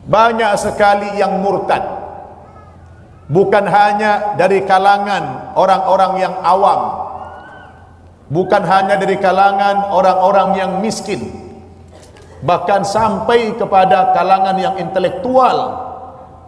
Banyak sekali yang murtad, bukan hanya dari kalangan orang-orang yang awam, bukan hanya dari kalangan orang-orang yang miskin, bahkan sampai kepada kalangan yang intelektual,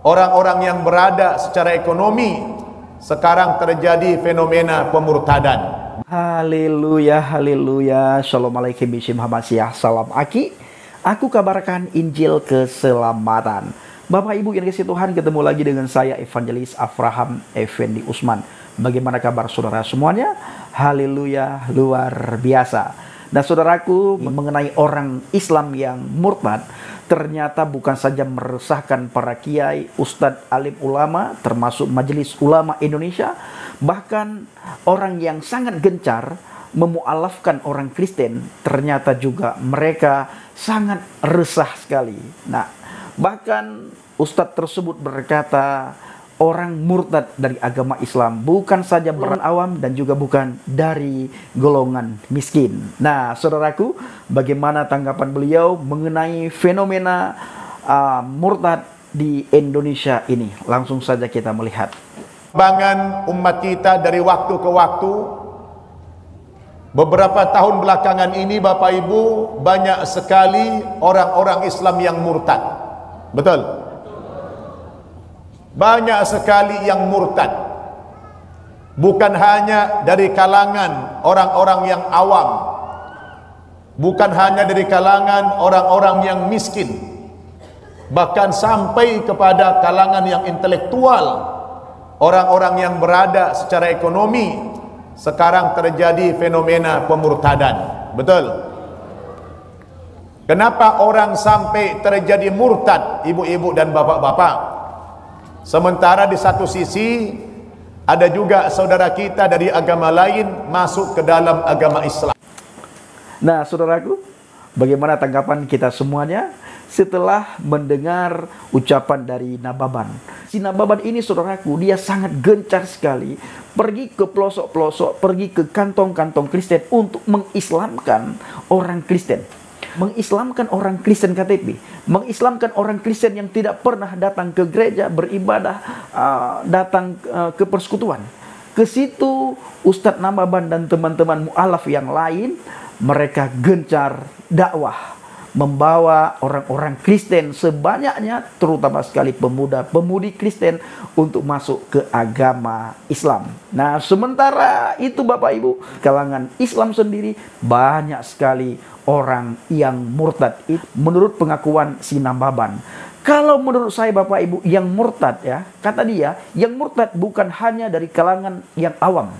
orang-orang yang berada secara ekonomi. Sekarang terjadi fenomena pemurtadan. Haleluya, haleluya. Shalom alaikum bishim Hamasyah. Salam Aki. Aku kabarkan Injil keselamatan. Bapak Ibu yang dikasihi Tuhan, ketemu lagi dengan saya Evangelis Avraham Effendi Usman. Bagaimana kabar saudara semuanya? Haleluya, luar biasa. Nah saudaraku, mengenai orang Islam yang murtad, ternyata bukan saja meresahkan para kiai, ustadz, alim ulama, termasuk Majelis Ulama Indonesia, bahkan orang yang sangat gencar memualafkan orang Kristen, ternyata juga mereka sangat resah sekali. Nah, bahkan ustadz tersebut berkata, orang murtad dari agama Islam bukan saja orang awam dan juga bukan dari golongan miskin. Nah, saudaraku, bagaimana tanggapan beliau mengenai fenomena murtad di Indonesia ini? Langsung saja kita melihat. Bangan umat kita dari waktu ke waktu, beberapa tahun belakangan ini Bapak Ibu, banyak sekali orang-orang Islam yang murtad. Betul? Banyak sekali yang murtad, bukan hanya dari kalangan orang-orang yang awam, bukan hanya dari kalangan orang-orang yang miskin, bahkan sampai kepada kalangan yang intelektual, orang-orang yang berada secara ekonomi. Sekarang terjadi fenomena pemurtadan. Betul? Kenapa orang sampai terjadi murtad, ibu-ibu dan bapak-bapak? Sementara di satu sisi ada juga saudara kita dari agama lain masuk ke dalam agama Islam. Nah saudaraku, bagaimana tanggapan kita semuanya setelah mendengar ucapan dari Nababan? Si Nababan ini saudaraku, dia sangat gencar sekali pergi ke pelosok-pelosok, pergi ke kantong-kantong Kristen untuk mengislamkan orang Kristen. Mengislamkan orang Kristen KTP, mengislamkan orang Kristen yang tidak pernah datang ke gereja, beribadah, datang ke persekutuan. Ke situ Ustadz Nababan dan teman-teman mu'alaf yang lain, mereka gencar dakwah, membawa orang-orang Kristen sebanyaknya, terutama sekali pemuda-pemudi Kristen untuk masuk ke agama Islam. Nah, sementara itu Bapak Ibu, kalangan Islam sendiri banyak sekali orang yang murtad. Menurut pengakuan si Nababan. Kalau menurut saya Bapak Ibu, yang murtad ya, kata dia, yang murtad bukan hanya dari kalangan yang awam.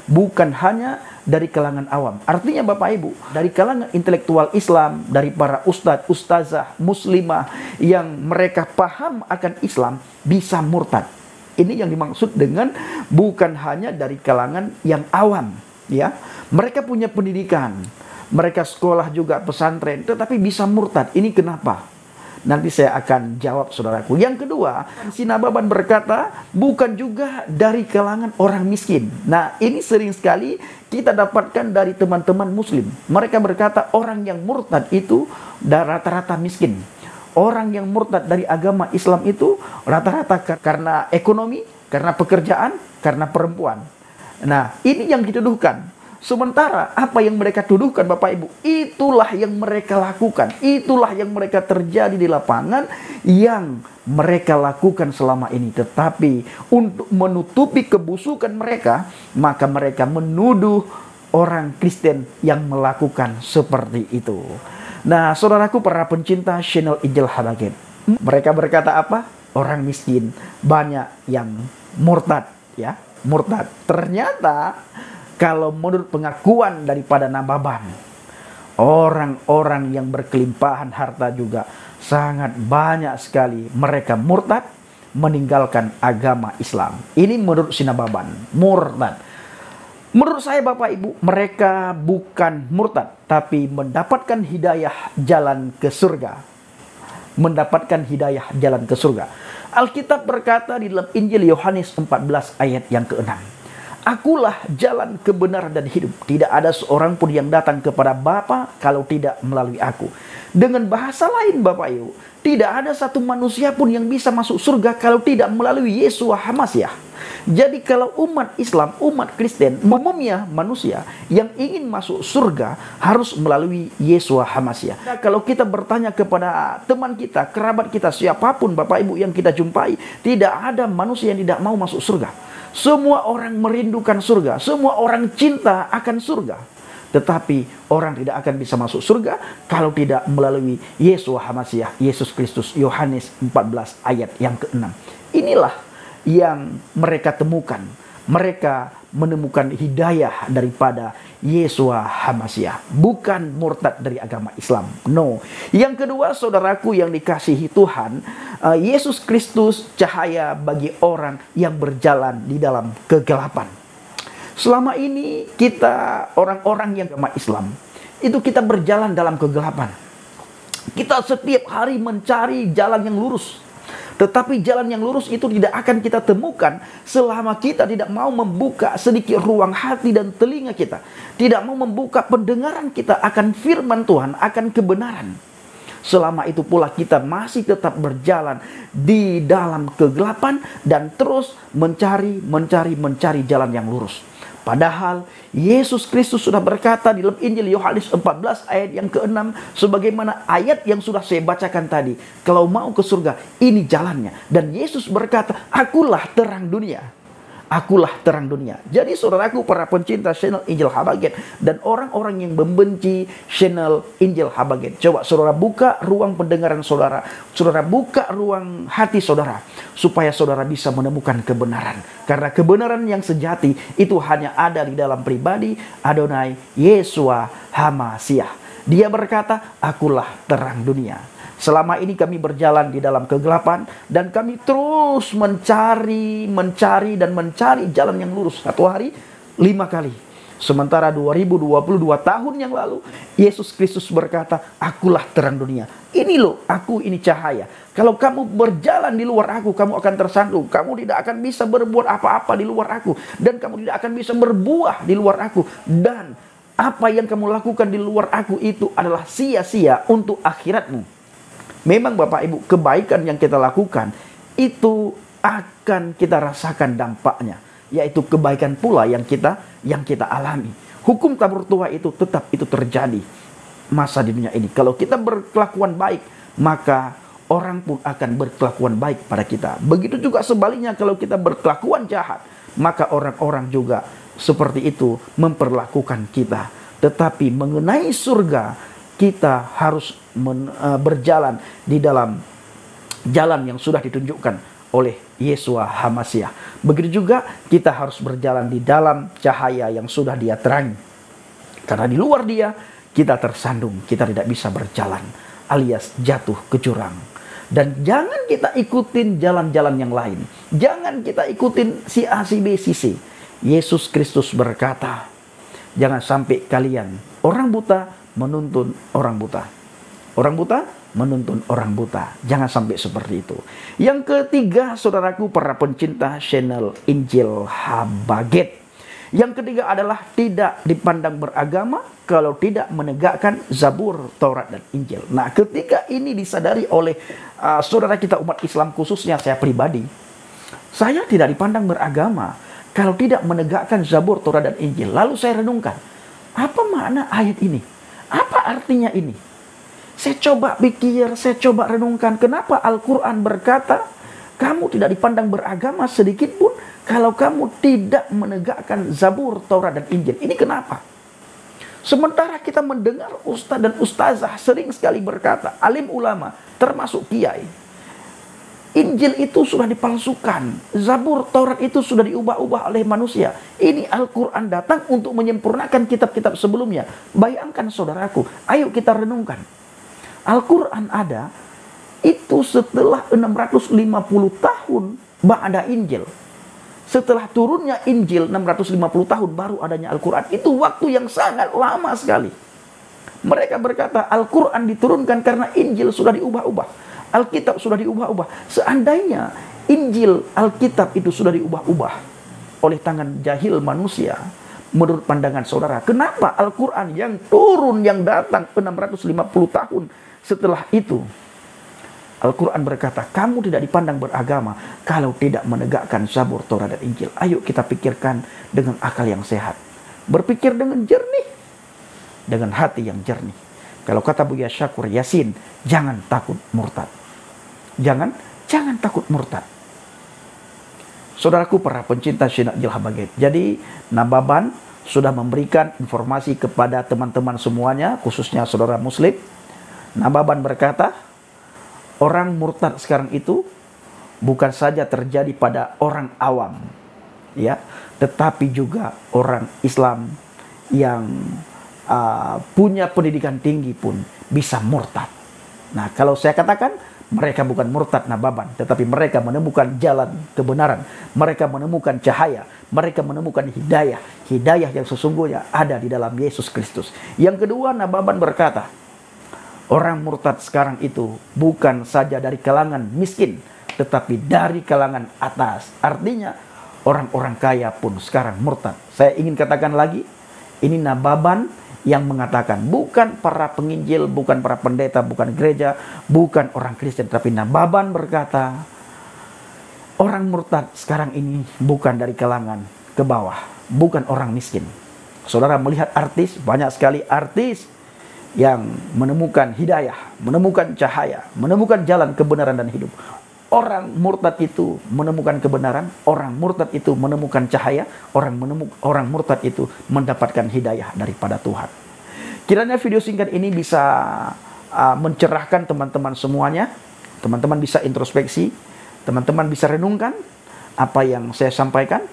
Bukan hanya dari kalangan awam. Artinya Bapak Ibu, dari kalangan intelektual Islam, dari para ustadz, ustazah, muslimah yang mereka paham akan Islam bisa murtad. Ini yang dimaksud dengan bukan hanya dari kalangan yang awam, ya. Mereka punya pendidikan, mereka sekolah juga pesantren, tetapi bisa murtad. Ini kenapa? Nanti saya akan jawab saudaraku. Yang kedua, si Nababan berkata, bukan juga dari kalangan orang miskin. Nah, ini sering sekali kita dapatkan dari teman-teman muslim. Mereka berkata, orang yang murtad itu rata-rata miskin. Orang yang murtad dari agama Islam itu rata-rata karena ekonomi, karena pekerjaan, karena perempuan. Nah, ini yang dituduhkan. Sementara apa yang mereka tuduhkan Bapak Ibu, itulah yang mereka lakukan. Itulah yang mereka terjadi di lapangan, yang mereka lakukan selama ini. Tetapi untuk menutupi kebusukan mereka, maka mereka menuduh orang Kristen yang melakukan seperti itu. Nah saudaraku, para pencinta channel Injil Habagat, mereka berkata apa? Orang miskin banyak yang murtad, ya, murtad. Ternyata kalau menurut pengakuan daripada Nababan, orang-orang yang berkelimpahan harta juga sangat banyak sekali mereka murtad, meninggalkan agama Islam. Ini menurut si Nababan, murtad. Menurut saya Bapak Ibu, mereka bukan murtad, tapi mendapatkan hidayah jalan ke surga. Mendapatkan hidayah jalan ke surga. Alkitab berkata di dalam Injil Yohanes 14 ayat yang ke-6. Akulah jalan kebenaran dan hidup. Tidak ada seorang pun yang datang kepada Bapa kalau tidak melalui aku. Dengan bahasa lain Bapak Ibu, tidak ada satu manusia pun yang bisa masuk surga kalau tidak melalui Yeshua HaMashiach. Jadi kalau umat Islam, umat Kristen, umumnya manusia yang ingin masuk surga harus melalui Yeshua HaMashiach. Nah, kalau kita bertanya kepada teman kita, kerabat kita, siapapun Bapak Ibu yang kita jumpai, tidak ada manusia yang tidak mau masuk surga. Semua orang merindukan surga, semua orang cinta akan surga. Tetapi orang tidak akan bisa masuk surga kalau tidak melalui Yeshua HaMashiach, Yesus Kristus. Yohanes 14 ayat yang ke-6. Inilah yang mereka temukan. Mereka menemukan hidayah daripada Yeshua HaMashiach, bukan murtad dari agama Islam. No. Yang kedua, saudaraku yang dikasihi Tuhan, Yesus Kristus cahaya bagi orang yang berjalan di dalam kegelapan. Selama ini kita orang-orang yang agama Islam itu kita berjalan dalam kegelapan. Kita setiap hari mencari jalan yang lurus. Tetapi jalan yang lurus itu tidak akan kita temukan selama kita tidak mau membuka sedikit ruang hati dan telinga kita. Tidak mau membuka pendengaran kita akan firman Tuhan, akan kebenaran. Selama itu pula kita masih tetap berjalan di dalam kegelapan dan terus mencari jalan yang lurus. Padahal Yesus Kristus sudah berkata di dalam Injil Yohanes 14 ayat yang ke-6, sebagaimana ayat yang sudah saya bacakan tadi, kalau mau ke surga ini jalannya. Dan Yesus berkata, akulah terang dunia. Akulah terang dunia. Jadi saudaraku, para pencinta channel Injil Habagen dan orang-orang yang membenci channel Injil Habagen, coba saudara buka ruang pendengaran saudara. Saudara buka ruang hati saudara supaya saudara bisa menemukan kebenaran. Karena kebenaran yang sejati itu hanya ada di dalam pribadi Adonai Yeshua HaMashiach. Dia berkata, akulah terang dunia. Selama ini kami berjalan di dalam kegelapan dan kami terus mencari jalan yang lurus. Satu hari 5 kali. Sementara 2022 tahun yang lalu Yesus Kristus berkata, akulah terang dunia. Ini loh, aku ini cahaya. Kalau kamu berjalan di luar aku, kamu akan tersandung. Kamu tidak akan bisa berbuat apa-apa di luar aku. Dan kamu tidak akan bisa berbuah di luar aku. Dan apa yang kamu lakukan di luar aku itu adalah sia-sia untuk akhiratmu. Memang Bapak Ibu, kebaikan yang kita lakukan itu akan kita rasakan dampaknya, yaitu kebaikan pula yang kita alami. Hukum tabur tuah itu tetap itu terjadi masa di dunia ini. Kalau kita berkelakuan baik, maka orang pun akan berkelakuan baik pada kita. Begitu juga sebaliknya, kalau kita berkelakuan jahat, maka orang-orang juga seperti itu memperlakukan kita. Tetapi mengenai surga, kita harus berjalan di dalam jalan yang sudah ditunjukkan oleh Yeshua HaMashiach. Begitu juga kita harus berjalan di dalam cahaya yang sudah Dia terangi. Karena di luar Dia kita tersandung, kita tidak bisa berjalan, alias jatuh ke jurang. Dan jangan kita ikutin jalan-jalan yang lain. Jangan kita ikutin si A, si B, si C. Yesus Kristus berkata, jangan sampai kalian orang buta menuntun orang buta. Orang buta menuntun orang buta. Jangan sampai seperti itu. Yang ketiga, saudaraku, para pencinta channel Injil Habagen. Yang ketiga adalah tidak dipandang beragama kalau tidak menegakkan Zabur, Taurat, dan Injil. Nah, ketika ini disadari oleh saudara kita umat Islam, khususnya saya pribadi, saya tidak dipandang beragama kalau tidak menegakkan Zabur, Taurat, dan Injil. Lalu saya renungkan, apa makna ayat ini? Apa artinya ini? Saya coba pikir, saya coba renungkan, kenapa Al-Quran berkata, kamu tidak dipandang beragama sedikit pun kalau kamu tidak menegakkan Zabur, Taurat, dan Injil. Ini kenapa? Sementara kita mendengar ustaz dan ustazah sering sekali berkata, alim ulama, termasuk kiai, Injil itu sudah dipalsukan. Zabur, Taurat itu sudah diubah-ubah oleh manusia. Ini Al-Quran datang untuk menyempurnakan kitab-kitab sebelumnya. Bayangkan saudaraku, ayo kita renungkan. Al-Quran ada itu setelah 650 tahun ba'da Injil. Setelah turunnya Injil 650 tahun baru adanya Al-Quran. Itu waktu yang sangat lama sekali. Mereka berkata Al-Quran diturunkan karena Injil sudah diubah-ubah. Alkitab sudah diubah-ubah. Seandainya Injil, Alkitab itu sudah diubah-ubah, oleh tangan jahil manusia. Menurut pandangan saudara, kenapa Al-Quran yang turun, yang datang 650 tahun setelah itu, Al-Quran berkata, kamu tidak dipandang beragama kalau tidak menegakkan Zabur, Taurat, dan Injil. Ayo kita pikirkan dengan akal yang sehat. Berpikir dengan jernih. Dengan hati yang jernih. Kalau kata Buya Syakur Yasin, jangan takut murtad. Jangan takut murtad. Saudaraku para pencinta Syed Najil Habagait. Jadi Nababan sudah memberikan informasi kepada teman-teman semuanya, khususnya saudara muslim. Nababan berkata, orang murtad sekarang itu bukan saja terjadi pada orang awam, ya, tetapi juga orang Islam yang punya pendidikan tinggi pun bisa murtad. Nah, kalau saya katakan mereka bukan murtad Nababan, tetapi mereka menemukan jalan kebenaran, mereka menemukan cahaya, mereka menemukan hidayah, hidayah yang sesungguhnya ada di dalam Yesus Kristus. Yang kedua, Nababan berkata, orang murtad sekarang itu bukan saja dari kalangan miskin, tetapi dari kalangan atas. Artinya orang-orang kaya pun sekarang murtad. Saya ingin katakan lagi, ini Nababan yang mengatakan, bukan para penginjil, bukan para pendeta, bukan gereja, bukan orang Kristen, tapi Nababan berkata, orang murtad sekarang ini bukan dari kalangan ke bawah, bukan orang miskin. Saudara melihat artis, banyak sekali artis yang menemukan hidayah, menemukan cahaya, menemukan jalan kebenaran dan hidup. Orang murtad itu menemukan kebenaran, orang murtad itu menemukan cahaya, orang murtad itu mendapatkan hidayah daripada Tuhan. Kiranya video singkat ini bisa mencerahkan teman-teman semuanya. Teman-teman bisa introspeksi, teman-teman bisa renungkan apa yang saya sampaikan,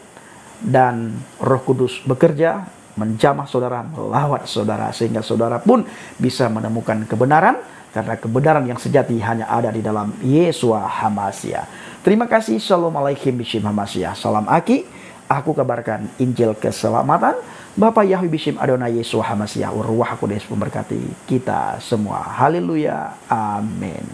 dan Roh Kudus bekerja menjamah saudara, melawat saudara, sehingga saudara pun bisa menemukan kebenaran. Karena kebenaran yang sejati hanya ada di dalam Yeshua HaMashiach. Terima kasih. Shalom alaikum bishim HaMashiach. Salam Aki. Aku kabarkan Injil keselamatan. Bapak Yahweh bishim Adonai Yeshua HaMashiach. Ruach HaKudes memberkati kita semua. Haleluya. Amin.